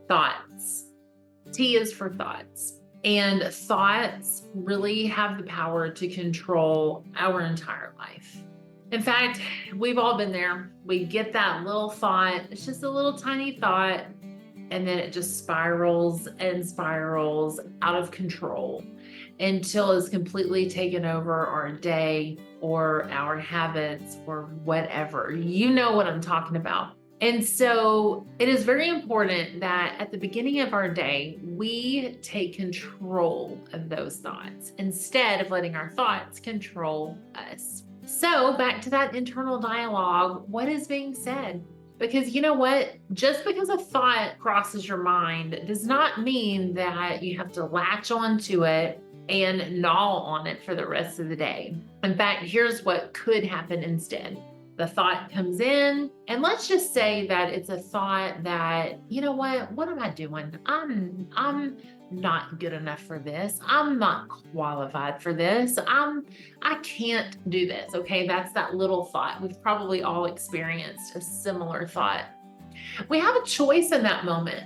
Thoughts. T is for thoughts. And thoughts really have the power to control our entire life. In fact, we've all been there. We get that little thought. It's just a little tiny thought. And then it just spirals and spirals out of control until it's completely taken over our day or our habits or whatever. You know what I'm talking about. And so it is very important that at the beginning of our day, we take control of those thoughts instead of letting our thoughts control us. So back to that internal dialogue, what is being said? Because you know what? Just because a thought crosses your mind does not mean that you have to latch onto it and gnaw on it for the rest of the day. In fact, here's what could happen instead. The thought comes in, and let's just say that it's a thought that, you know what am I doing? I'm not good enough for this. I'm not qualified for this. I can't do this. Okay, that's that little thought. We've probably all experienced a similar thought. We have a choice in that moment.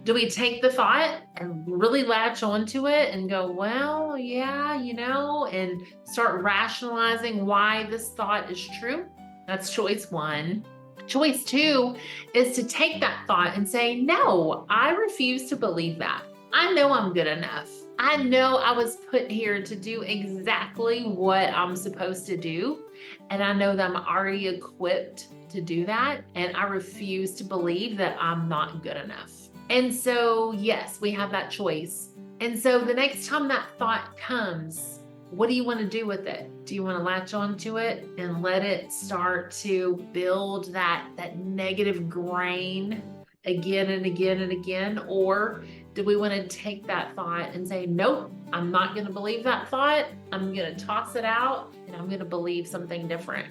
Do we take the thought and really latch onto it and go, well, yeah, and start rationalizing why this thought is true? That's choice one. Choice two is to take that thought and say, no, I refuse to believe that. I know I'm good enough. I know I was put here to do exactly what I'm supposed to do. And I know that I'm already equipped to do that. And I refuse to believe that I'm not good enough. And so, yes, we have that choice. And so the next time that thought comes, what do you want to do with it? Do you want to latch onto it and let it start to build that negative grain again and again and again? Or do we want to take that thought and say, nope, I'm not going to believe that thought. I'm going to toss it out and I'm going to believe something different.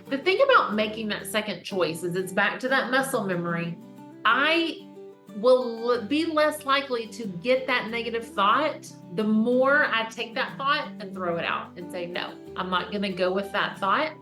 The thing about making that second choice is it's back to that muscle memory. I will be less likely to get that negative thought the more I take that thought and throw it out and say, no, I'm not going to go with that thought.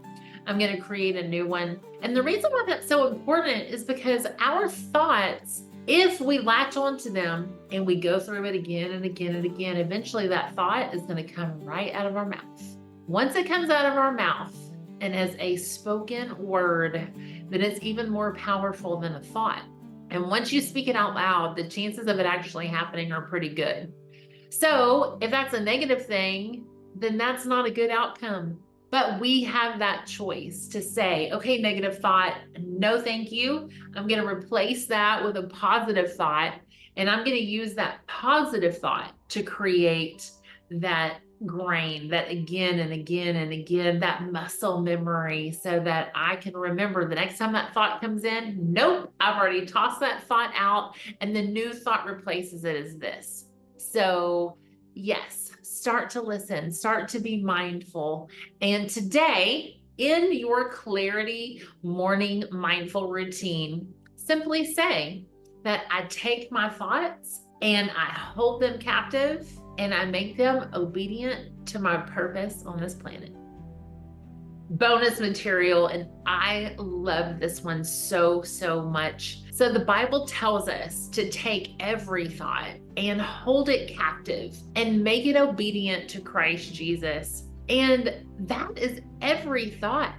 I'm going to create a new one. And the reason why that's so important is because our thoughts, if we latch onto them and we go through it again and again and again, eventually that thought is going to come right out of our mouth. Once it comes out of our mouth and as a spoken word, then it's even more powerful than a thought. And once you speak it out loud, the chances of it actually happening are pretty good. So if that's a negative thing, then that's not a good outcome. But we have that choice to say, okay, negative thought, no, thank you. I'm going to replace that with a positive thought. And I'm going to use that positive thought to create that grain, that again and again and again, that muscle memory, so that I can remember the next time that thought comes in, nope, I've already tossed that thought out and the new thought replaces it as this. So yes, start to listen, start to be mindful. And today, in your clarity morning mindful routine, simply say that I take my thoughts and I hold them captive and I make them obedient to my purpose on this planet. Bonus material, and I love this one so much. So the Bible tells us to take every thought and hold it captive and make it obedient to Christ Jesus. And that is every thought.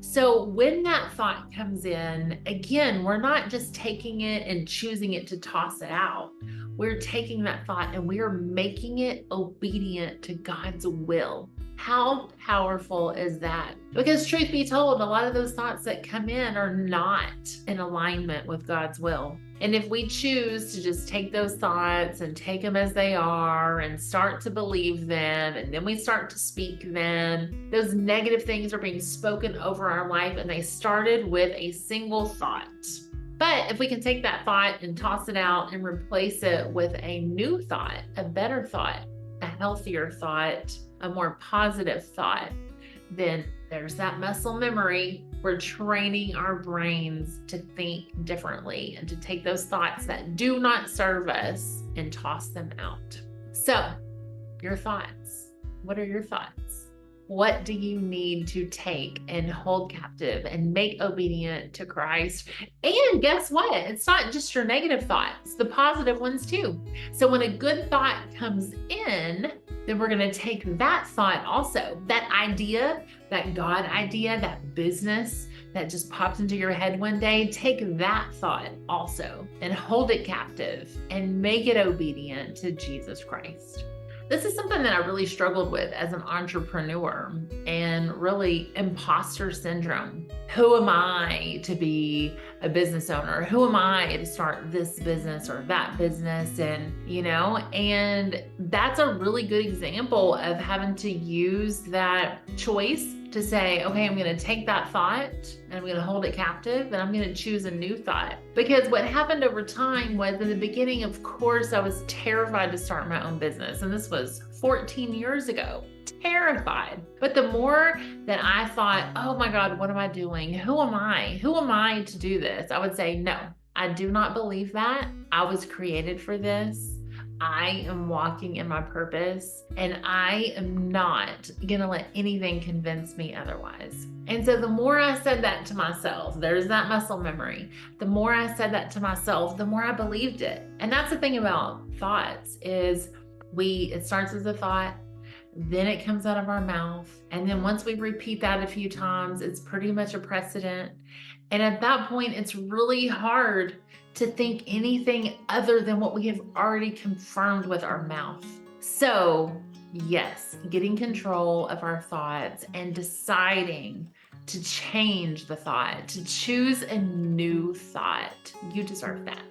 So when that thought comes in, again, we're not just taking it and choosing it to toss it out. We're taking that thought and we are making it obedient to God's will. How powerful is that? Because truth be told, a lot of those thoughts that come in are not in alignment with God's will. And if we choose to just take those thoughts and take them as they are and start to believe them, and then we start to speak them, those negative things are being spoken over our life, and they started with a single thought. But if we can take that thought and toss it out and replace it with a new thought, a better thought, a healthier thought, a more positive thought, then there's that muscle memory. We're training our brains to think differently and to take those thoughts that do not serve us and toss them out. So, your thoughts. What are your thoughts? What do you need to take and hold captive and make obedient to Christ? And guess what? It's not just your negative thoughts, the positive ones too. So when a good thought comes in, then we're going to take that thought also, that idea, that God idea, that business that just popped into your head one day, take that thought also and hold it captive and make it obedient to Jesus Christ. This is something that I really struggled with as an entrepreneur, and really imposter syndrome. Who am I to be a business owner? Who am I to start this business or that business? And that's a really good example of having to use that choice to say, okay, I'm going to take that thought and I'm going to hold it captive and I'm going to choose a new thought. Because what happened over time was, in the beginning, of course, I was terrified to start my own business. And this was 14 years ago. Terrified. But the more that I thought, oh my God, what am I doing? Who am I? Who am I to do this? I would say, no, I do not believe that. I was created for this. I am walking in my purpose, and I am not going to let anything convince me otherwise. And so the more I said that to myself, there's that muscle memory. The more I said that to myself, the more I believed it. And that's the thing about thoughts is it starts as a thought, then it comes out of our mouth. And then once we repeat that a few times, it's pretty much a precedent. And at that point, it's really hard to think anything other than what we have already confirmed with our mouth. So yes, getting control of our thoughts and deciding to change the thought, to choose a new thought. You deserve that.